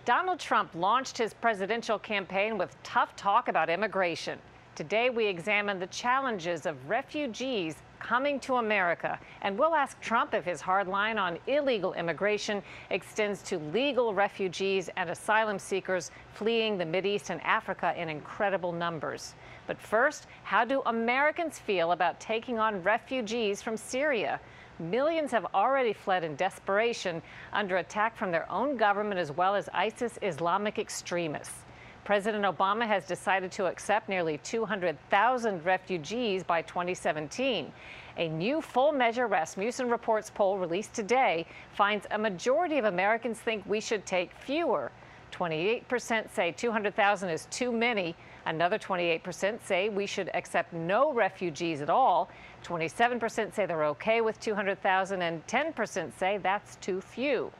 Donald Trump launched his presidential campaign with tough talk about immigration. Today, we examine the challenges of refugees coming to America, and we'll ask Trump if his hard line on illegal immigration extends to legal refugees and asylum seekers fleeing the Mideast and Africa in incredible numbers. But first, how do Americans feel about taking on refugees from Syria? Millions have already fled in desperation under attack from their own government as well as ISIS Islamic extremists. President Obama has decided to accept nearly 200,000 refugees by 2017. A new full-measure Rasmussen Reports poll released today finds a majority of Americans think we should take fewer. 28% say 200,000 is too many. Another 28% say we should accept no refugees at all. 27% say they're okay with 200,000, and 10% say that's too few.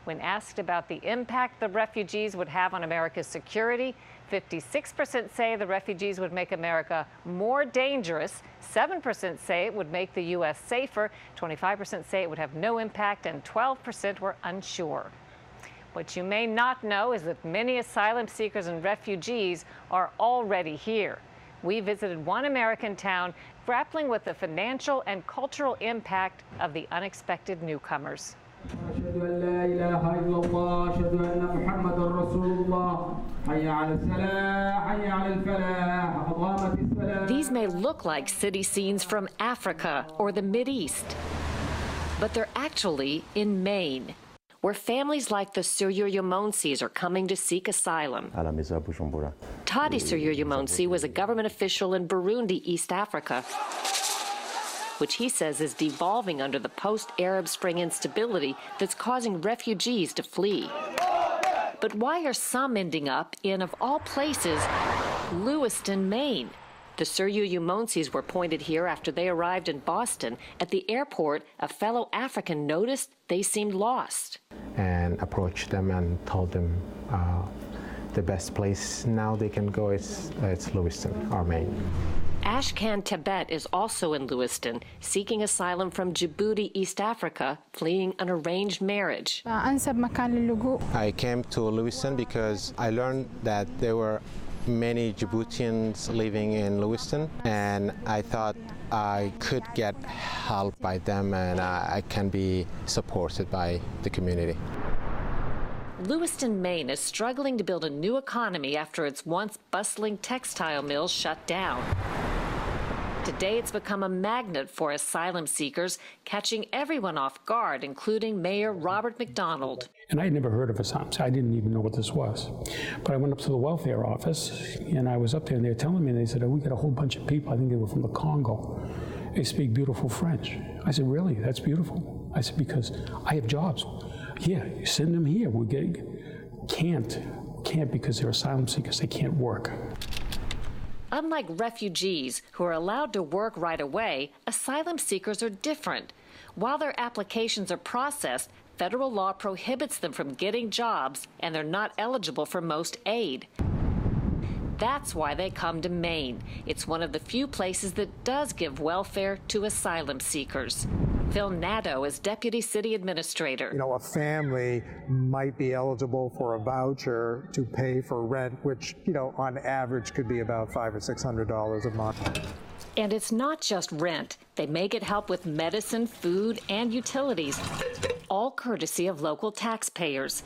When asked about the impact the refugees would have on America's security, 56% say the refugees would make America more dangerous, 7% say it would make the U.S. safer, 25% say it would have no impact, and 12% were unsure. What you may not know is that many asylum seekers and refugees are already here. We visited one American town grappling with the financial and cultural impact of the unexpected newcomers. These may look like city scenes from Africa or the Mideast, but they're actually in Maine, where families like the Sharyl are coming to seek asylum. Tadi Sharyl was a government official in Burundi, East Africa, which he says is devolving under the post-Arab Spring instability that's causing refugees to flee. But why are some ending up in, of all places, Lewiston, Maine? The Sharyl were pointed here after they arrived in Boston. At the airport, a fellow African noticed they seemed lost. And approached them and told them the best place now they can go is Lewiston, or Maine. Ashkan Tibet is also in Lewiston, seeking asylum from Djibouti, East Africa, fleeing an arranged marriage. I came to Lewiston because I learned that there were many Djiboutians living in Lewiston, and I thought I could get help by them and I can be supported by the community. Lewiston, Maine is struggling to build a new economy after its once bustling textile mills shut down. Today, it's become a magnet for asylum seekers, catching everyone off guard, including Mayor Robert McDonald. And I had never heard of asylum. I didn't even know what this was. But I went up to the welfare office, and I was up there, and they were telling me, and they said, oh, we got a whole bunch of people. I think they were from the Congo. They speak beautiful French. I said, really? That's beautiful. I said, because I have jobs. Yeah, send them here. Can't because they're asylum seekers. They can't work. Unlike refugees who are allowed to work right away, asylum seekers are different. While their applications are processed, federal law prohibits them from getting jobs, and they're not eligible for most aid. That's why they come to Maine. It's one of the few places that does give welfare to asylum seekers. Phil Nadeau is Deputy City Administrator. You know, a family might be eligible for a voucher to pay for rent, which, you know, on average could be about $500 or $600 a month. And it's not just rent. They may get help with medicine, food, and utilities, all courtesy of local taxpayers.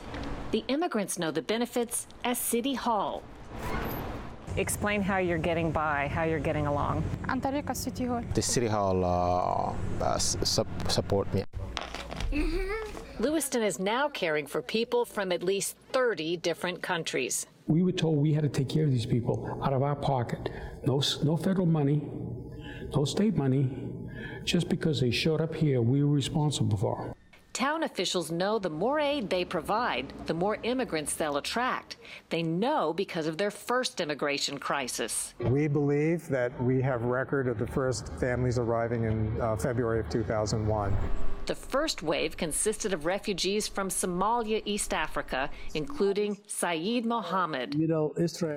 The immigrants know the benefits at City Hall. Explain how you're getting by, how you're getting along. The City Hall support me. Lewiston is now caring for people from at least 30 different countries. We were told we had to take care of these people out of our pocket. No federal money, no state money. Just because they showed up here, we were responsible for. Town officials know the more aid they provide, the more immigrants they'll attract. They know because of their first immigration crisis. We believe that we have record of the first families arriving in February of 2001. The first wave consisted of refugees from Somalia, East Africa, including Saeed Mohammed.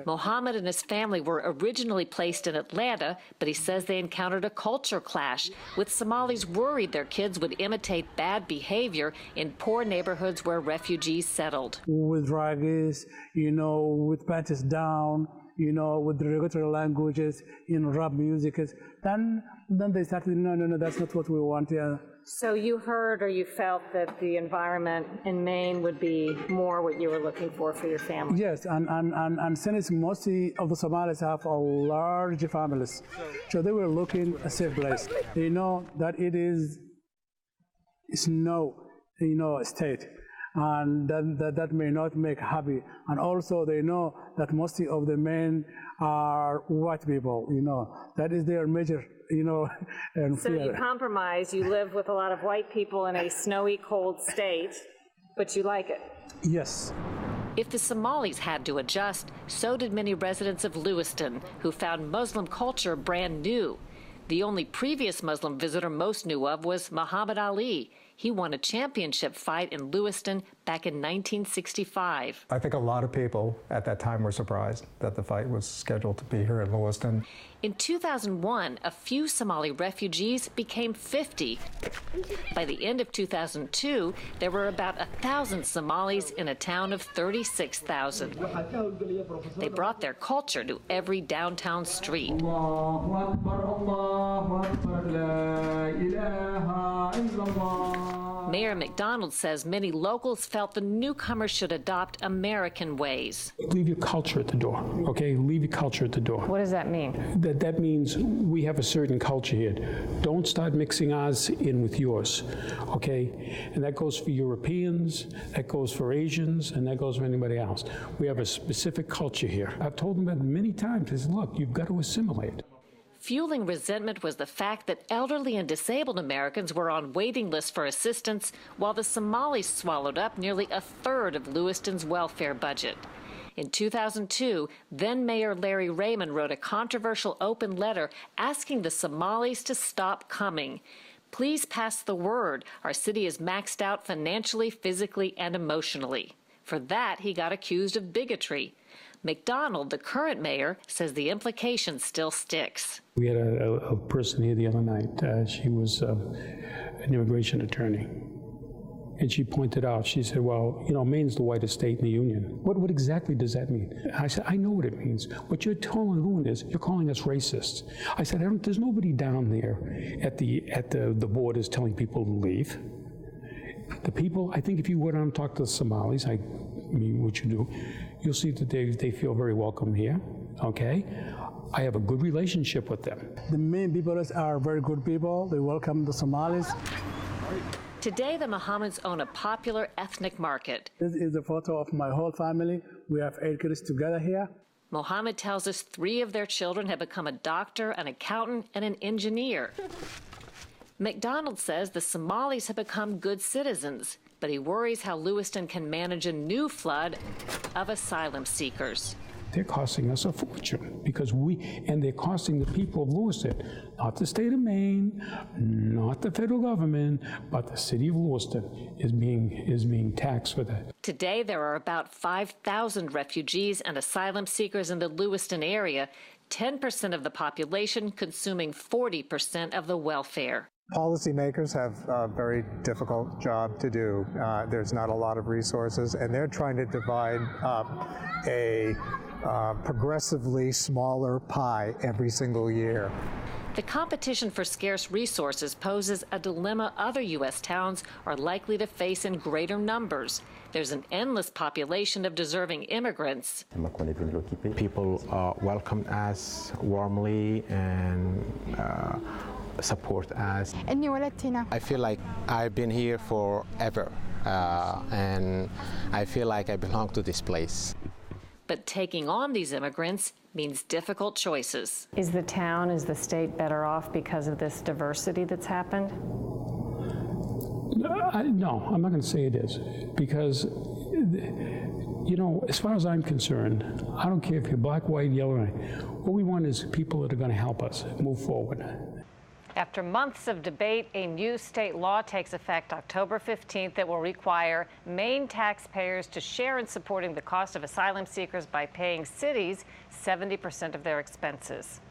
Mohammed and his family were originally placed in Atlanta, but he says they encountered a culture clash, with Somalis worried their kids would imitate bad behavior in poor neighborhoods where refugees settled. With drugs, with pants down, with derogatory languages, rap music. Then they started, no, that's not what we want. Yeah. So you heard or you felt that the environment in Maine would be more what you were looking for your family? Yes, and since most of the Somalis have a large families, so they were looking a safe place. They know that it's no, state, and that may not make happy. And also they know that most of the men are white people, that is their major, and so fear. You compromise, you live with a lot of white people in a snowy, cold state, but you like it. Yes. If the Somalis had to adjust, so did many residents of Lewiston, who found Muslim culture brand new. The only previous Muslim visitor most knew of was Muhammad Ali. He won a championship fight in Lewiston back in 1965. I think a lot of people at that time were surprised that the fight was scheduled to be here in Lewiston. In 2001, a few Somali refugees became 50. By the end of 2002, there were about 1,000 Somalis in a town of 36,000. They brought their culture to every downtown street. Mayor McDonald says many locals felt the newcomers should adopt American ways. Leave your culture at the door, okay? Leave your culture at the door. What does that mean? That means we have a certain culture here. Don't start mixing ours in with yours, okay? And that goes for Europeans, that goes for Asians, and that goes for anybody else. We have a specific culture here. I've told them that many times. I said, look, you've got to assimilate. Fueling resentment was the fact that elderly and disabled Americans were on waiting lists for assistance, while the Somalis swallowed up nearly a third of Lewiston's welfare budget. In 2002, then-Mayor Larry Raymond wrote a controversial open letter asking the Somalis to stop coming. Please pass the word. Our city is maxed out financially, physically, and emotionally. For that, he got accused of bigotry. McDonald, the current mayor, says the implication still sticks. We had a person here the other night. She was an immigration attorney. And she pointed out, she said, well, Maine's the whitest state in the union. What exactly does that mean? I said, I know what it means. What you're doing is you're calling us racists. I said, there's nobody down there at the borders telling people to leave. The people, I think if you go down and talk to the Somalis, what you do, you'll see that they feel very welcome here, okay? I have a good relationship with them. The Maine people are very good people. They welcome the Somalis. Today, the Mohammeds own a popular ethnic market. This is a photo of my whole family. We have 8 kids together here. Mohammed tells us 3 of their children have become a doctor, an accountant, and an engineer. McDonald says the Somalis have become good citizens, but he worries how Lewiston can manage a new flood of asylum seekers. They're costing us a fortune because they're costing the people of Lewiston, not the state of Maine, not the federal government, but the city of Lewiston is being taxed for that. Today, there are about 5,000 refugees and asylum seekers in the Lewiston area, 10% of the population consuming 40% of the welfare. Policymakers have a very difficult job to do. There's not a lot of resources, and they're trying to divide up a progressively smaller pie every single year. The competition for scarce resources poses a dilemma other U.S. towns are likely to face in greater numbers. There's an endless population of deserving immigrants. People welcomed us warmly and support us. I feel like I've been here forever, and I feel like I belong to this place. But taking on these immigrants means difficult choices. Is the town, is the state better off because of this diversity that's happened? No, I'm not going to say it is, because, as far as I'm concerned, I don't care if you're black, white, yellow, what we want is people that are going to help us move forward. After months of debate, a new state law takes effect October 15th that will require Maine taxpayers to share in supporting the cost of asylum seekers by paying cities 70% of their expenses.